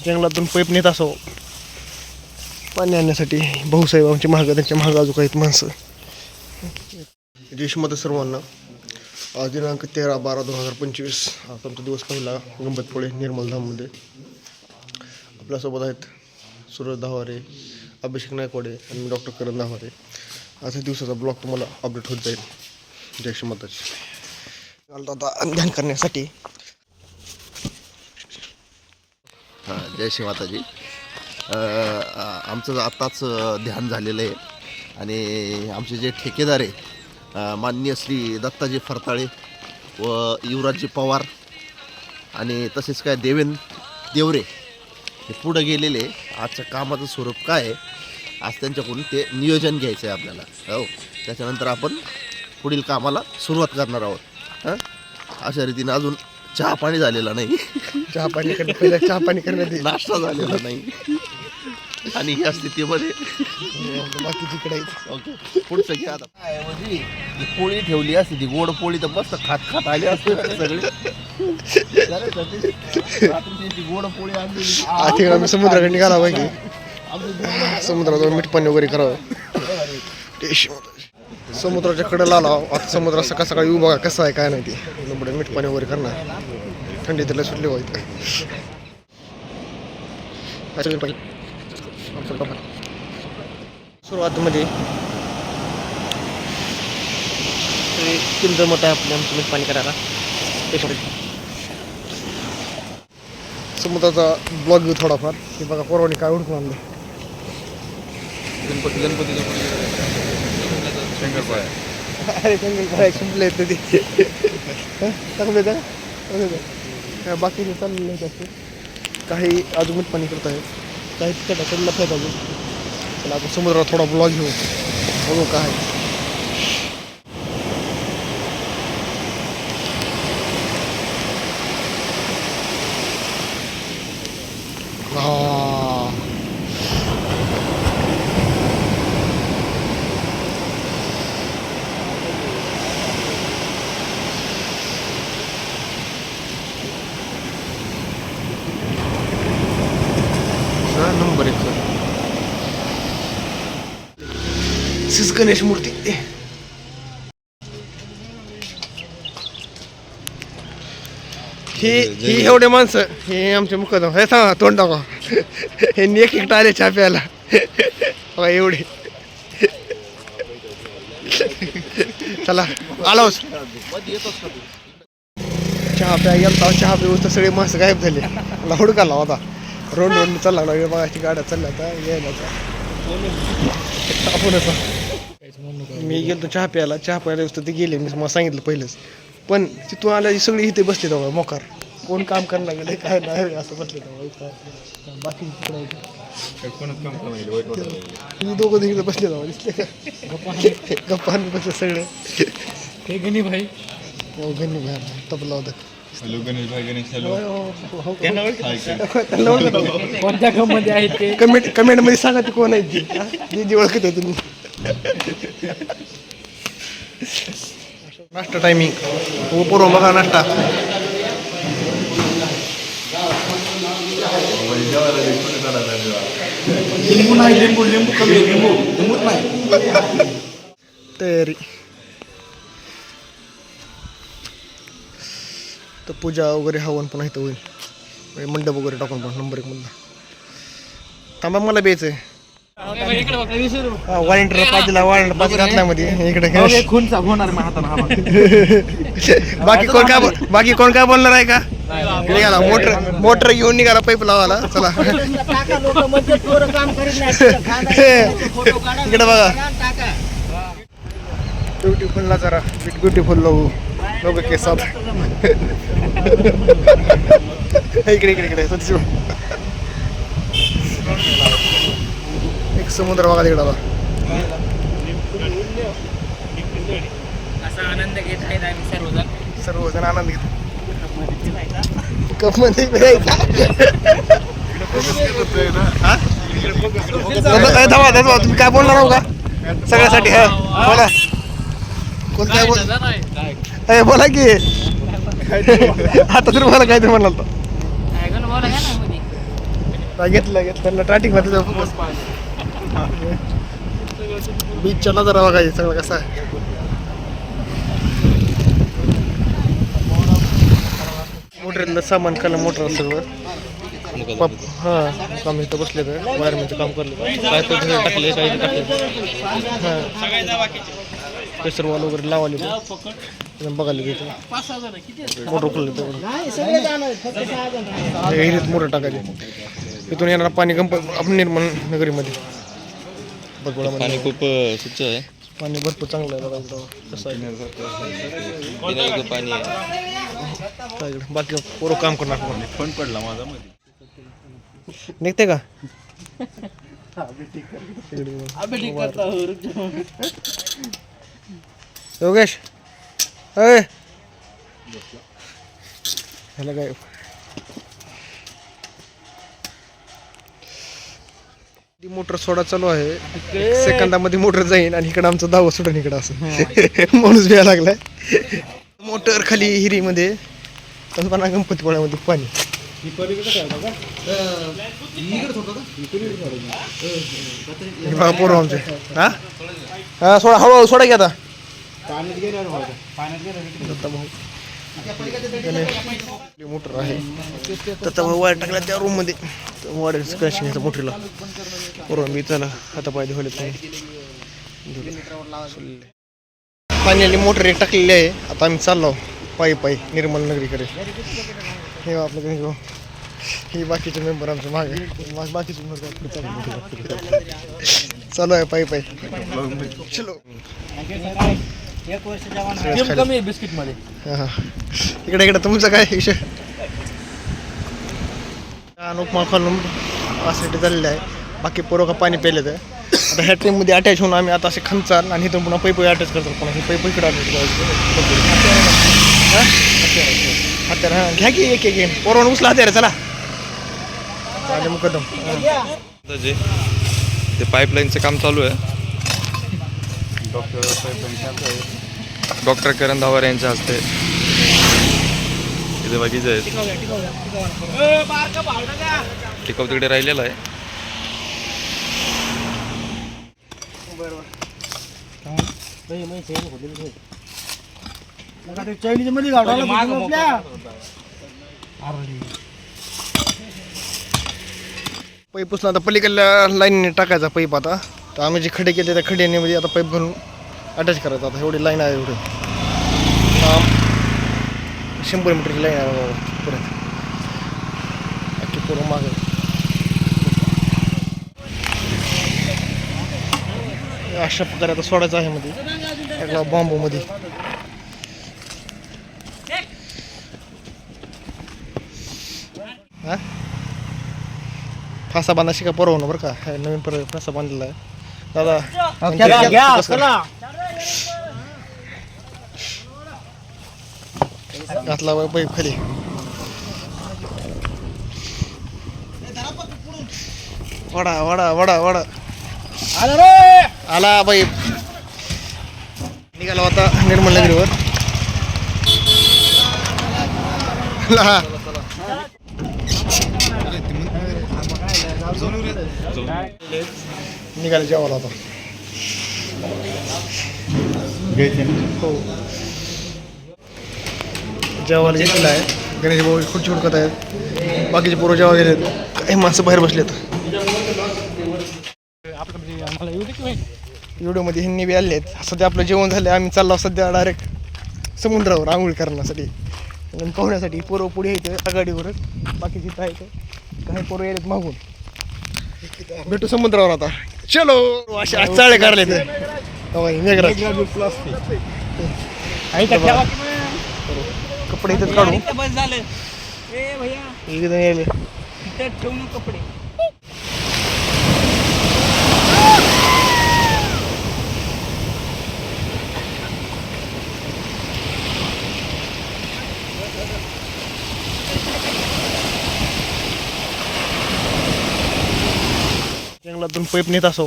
जंगलातून पाईप नेत असावं पाणी आणण्यासाठी. भाऊसाहेब आमचे महाग, त्यांच्या महाग अजून आहेत माणसं. देशमध्ये सर्वांना आज दिनांक 13/12/2025 आज आमचा दिवस पहिला गंबतपुळे निर्मलधाममध्ये. आपल्यासोबत आहेत सूरज दहावारे, अभिषेक नायकवाडे आणि मी डॉक्टर करण दहावारे. आज या दिवसाचा ब्लॉग तुम्हाला अपडेट होत जाईल. जय श्री माताजी. आता ध्यान करण्यासाठी. हां, जय श्री माताजी. आमचं आत्ताच ध्यान झालेलं आहे आणि आमचे जे ठेकेदार आहे माननीय श्री दत्ताजी फरताळे व युवराजजी पवार आणि तसेच काय देवरे हे पुढं गेलेले. आजच्या कामाचं स्वरूप काय आहे आज त्यांच्याकडून ते नियोजन घ्यायचं आहे आपल्याला. हो, त्याच्यानंतर आपण पुढील कामाला सुरुवात करणार आहोत. हां, अशा रीतीने अजून चहा पाणी झालेला नाही. चहा पाणी करण्यात नाश्ता झालेला नाही आणि या स्थितीमध्ये बाकीच्याकडे. ओके, पुढचं घ्या आता. ती पोळी ठेवली असते, ती गोड पोळी तर मस्त खात आली असते सगळे. रात्रीची गोड पोळी आणली. आम्ही समुद्राकडे निघाला पाहिजे. समुद्रात मीठ पाणी वगैरे करावं. समुद्राच्या कडेला आला. आता समुद्र सकाळ सकाळी उभा कसा आहे काय नाही ते पुढे मीठ पाणी वगैरे करणार. थंडी त्याला सुटली व्हायचं. सुरुवातीमध्ये तीन जमत आहे आपल्या मीठ पाणी करायला. समुद्राचा ब्लॉग घेऊ थोडाफार. हे बघा पोरांनी काय उडकून आणलं. अरे शंकरपाळ्या संपले आहेत ते. चांगले का बाकीचे चाललेले आहेत असते. काही अजून मीठ पाणी करत आहेत, काही तिकडे लफायत अजून. चला आपण समुद्रात थोडा ब्लॉग घेऊ, बघू काय. नंबर 1 सिस गणेश मूर्ती. ही एवढे माणसं हे आमचे मुकदम हे सांगा तोंड टाका. हे एक आले चहा प्यायला बघा एवढे. चला आलोच. चहा प्या गेला. चहा पिऊन तर सगळे माणसं गायब झाले. हुडकाला होता. रोड चालला लागला. बघायची गाड्या चालल्या आता यायला. मी गेलो चहा प्यायला. चहा प्यायला व्यवस्थित ते गेले. मी मला सांगितलं पहिलंच. पण तिथून आल्या सगळी इथे बसले तेव्हा मोकार. कोण काम करायला गेले काय नाही असं बसले तेव्हा. बाकी दोघं तिकडे बसले तेव्हा दिसले का गप्पा बसले सगळे. हे गणी भाई तबला होता. हॅलो गणेश भाई. गणेश हॅलो. कोणत्या मध्ये आहेत ते कमेंट मध्ये सांगा ते कोण आहे जी ओळखत आहे तुम्ही. नाश्ता टायमिंग हो पूर्व बघा नाश्ता. लिंबू नाही. लिंबू कमी. लिंबूच नाही. तयारी तर पूजा वगैरे हवन पण इथं होईल. मंडप वगैरे टाकून पण नंबर 1 मधला. थांबा मला बेच आहे. वॉलंटियर पाहिजे. वॉलंटियर पाच घातल्यामध्ये इकडे बाकी कोण काय बोलणार आहे का. निघाला मोटर घेऊन निघाला पाईप लावायला. चला इकडे बघा. ब्युटिफुलला जरा ब्युटिफुल लावू लोक केसात. इकडे एक समुद्र बघा तिकडे. आनंद घेत आहेत आम्ही सर्वजण आनंद घेत. कप मध्ये तुम्ही काय बोलणार आहो का सगळ्यासाठी. बोला कोण काय बोल. बोला की आता तर मला काय ते म्हणाल. घेतलं ट्रॅटिक मध्ये फोकस बीचच्या नजरा बघायची सगळं कसं आहे. मोटरला सामान खाल्लं मोटर सगळं हां काम इथं बसले तर वायरमॅनचं काम करले काय तर ढेर टाकले काही टाकले हां प्रेशर वॉल वगैरे लावले बघायला घेतो मोटर खुलले तर मोटर टाकायचे इथून येणार पाणी आपण निर्मल नगरीमध्ये पाणी खूप स्वच्छ आहे. पाणी भरपूर चांगलं आहे बघायचं कसं आहे पिण्यायोग्य पाणी आहे. काय इकडं बाकी पोरं काम करणार फोन पडला माझा मध्ये. निघते का योगेश अय ह्याला काय मोटर सोडा चालू आहे सेकंदामध्ये मोटर जाईन आणि इकडं आमचं दावा सोडून इकडं असं माणूस घ्यायला लागलाय मोटर खाली हिरीमध्ये पण गणपतीपुळ्यामध्ये पाणी पोरं आमचे हा हा सोडा हळूहळू सोडा की आता मोटर आहे त्याचा वायर टाकला त्या रूम मध्ये वायर स्क्रॅचिंग घ्यायचा मोटरीला बरोबर मी चला आता पाहिजे होले पाणी मोटर एक टाकलेली आहे. आता आम्ही चाललो पायी निर्मल नगरीकडे. हे आपल्याकडे घेऊ हे बाकीचे मेंबर आमचे मागे बाकीचे मेंबर चालू आहे पायी चलो कमी बिस्किट मध्ये हां इकडे तुमचा काय विषय उपमा खालून असं चाललेलं आहे. बाकी पोरं का पाणी प्यायले तर आता ह्या ट्रेनमध्ये अटॅच होऊन आम्ही आता असे खांचाल आणि इथून पुन्हा पैप अटॅच करतो पुन्हा हे पैप इकडे अटॅच हत्यार हां घ्या की एक पोरवून उचला हत्यार चला चालेल मुकदम जे ते पाईपलाईनचं काम चालू आहे. डॉक्टर करण धावार यांच्या हस्ते इथे बाकीचे आहेत. टिकाव तिकडे राहिलेला आहे. पैप उचला आता पलीकडल्या लाईनने टाकायचा पैप आता तर आम्ही जे खडे केले त्या खड्याने म्हणजे आता पाईप भरून अटॅच करायचा. आता एवढी लाईन आहे एवढी 100 मीटरची लाईन आहे परत अख्खी पूर्ण मागे अशा प्रकारे आता सोडायचं आहे मध्ये एका बांबूमध्ये हां फासा बांधा शिका परवणं बरं का हा नवीन फासा बांधलेला आहे दादा घातला पाईप खाली वडा वडा वडा वडा आला पाईप निघाला होता निर्मल नगरीवर निघाला जेवायला आता हो जेवायला घेतलेला आहे. गणेश भाऊ खुर्ची हुडकत आहेत बाकीचे पोरं जेव्हा गेलेत काही माणसं बाहेर बसलेत. व्हिडिओमध्ये ह्यांनी बी आले आहेत. सध्या आपलं जेवण झालं आम्ही चाललो सध्या डायरेक्ट समुद्रावर आंघोळ करण्यासाठी आणि पोहण्यासाठी. पोरं पुढे येते आघाडीवरच बाकीचे इथं आहेत काही पोरं येतात मागून. भेटू समुद्रावर आता चलो असे आज चाळे काढले ते कपडे इथं काढू बस झालं ए भैया एकदम यायले इथं ठेवून कपडे जंगलातून पाईप नेत असो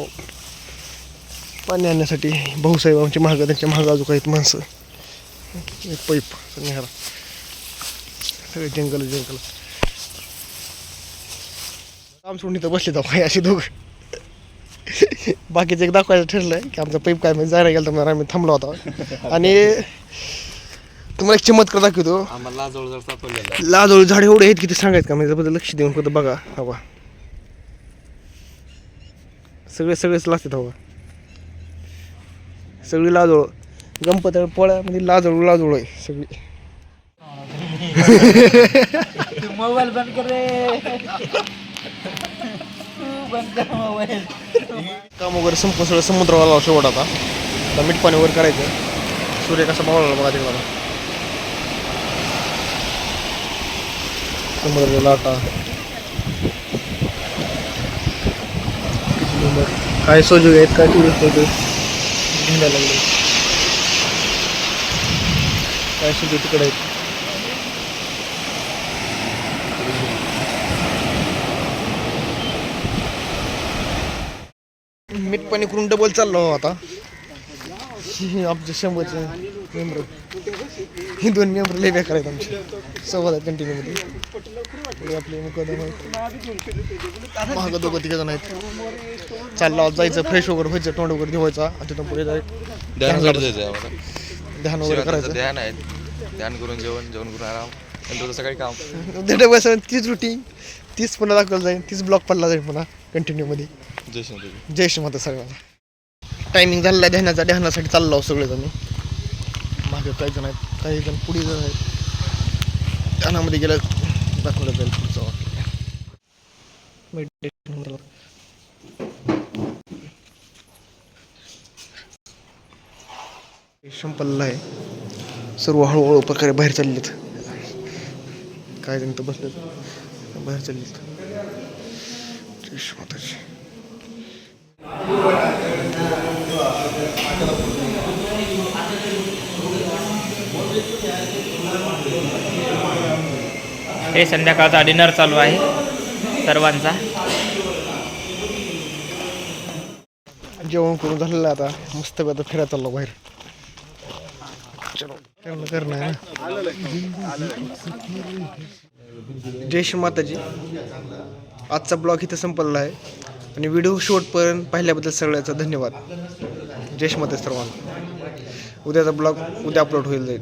पाणी आणण्यासाठी. भाऊसाहेब आमचे महाग त्यांच्या महाग अजून आहेत माणसं. एक पाईप निघाला सगळे जंगल काम सोडून इथं बसले तर अशी दोघं. बाकीचं एक दाखवायचं ठरलं की आमचा पाईप काय म्हणजे जायला गेला तर आम्ही थांबलो होता. आणि तुम्हाला एक चमत्कार दाखवतो. आम्हाला जवळ सापडलेला लाजोळ झाड एवढे आहेत की ते सांगायचं का म्हणजे त्याबद्दल लक्ष देऊन फक्त बघा. हवा सगळेच लागतात. हवा सगळी लाजोळ गणपत पोळ्यामध्ये लाजोळ आहे सगळी. मोबाईल बंद कर रे. बंद कर मोबाईल. काम वगैरे संपून सगळं समुद्राला शेवट आता मीठ पाणी वगैरे करायचं. सूर्य कसा मावळला बघा तिकडं. समुद्राच्या लाटा काय सोजू आहेत काय टुरिस्ट होते घ्यायला लागले. काय सोजू तिकडे आहेत. मीठ पाणी करून डबल चाललो आता. आमचे 100चे मेंबर हे 2 मेंबर लय बेकार आहेत आमचे. संवाद कंटिन्यूमध्ये आपले मुकदम महाग दोघं 3 जण आहेत. चालला जायचं फ्रेश वगैरे व्हायचं तोंड वगैरे धुवायचा आणि तिथून पुढे ध्यान जायचं आम्हाला. ध्यान वगैरे करायचं. ध्यान आहे. ध्यान करून जेवण करून आराम आणि तुझं सकाळी काम. डबल 30 रुटीन 30 पुन्हा दाखवलं जाईल. 30 ब्लॉक पडला जाईल पुन्हा कंटिन्यूमध्ये. जय श्रीमाता सगळ्यांना. टायमिंग झालेला आहे ध्यानासाठी चाललो सगळेजण. मागे काही जण आहेत काही जण पुढे जण आहेत. ध्यानामध्ये गेलं दाखवलं जाईल पुढचं वाक्य. मेडिटेशन संपलेलं आहे. सर्व हळूहळू प्रकारे बाहेर चाललेत. काय जण तर बसलेत बाहेर चाललेत. जय श्रीमाताजी. हे संध्याकाळचा डिनर चालू आहे सर्वांचा. जेवण करून झालेलं आता मस्त आता फिरायला चाललो बाहेर. चलो करणं आहे ना. जय श्री माताजी. आजचा ब्लॉग इथं संपलेला आहे आणि व्हिडिओ शेवटपर्यंत पाहिल्याबद्दल सगळ्याचा धन्यवाद. जय श्री माता सर्वांना. उद्याचा ब्लॉग उद्या अपलोड होईल जाईल.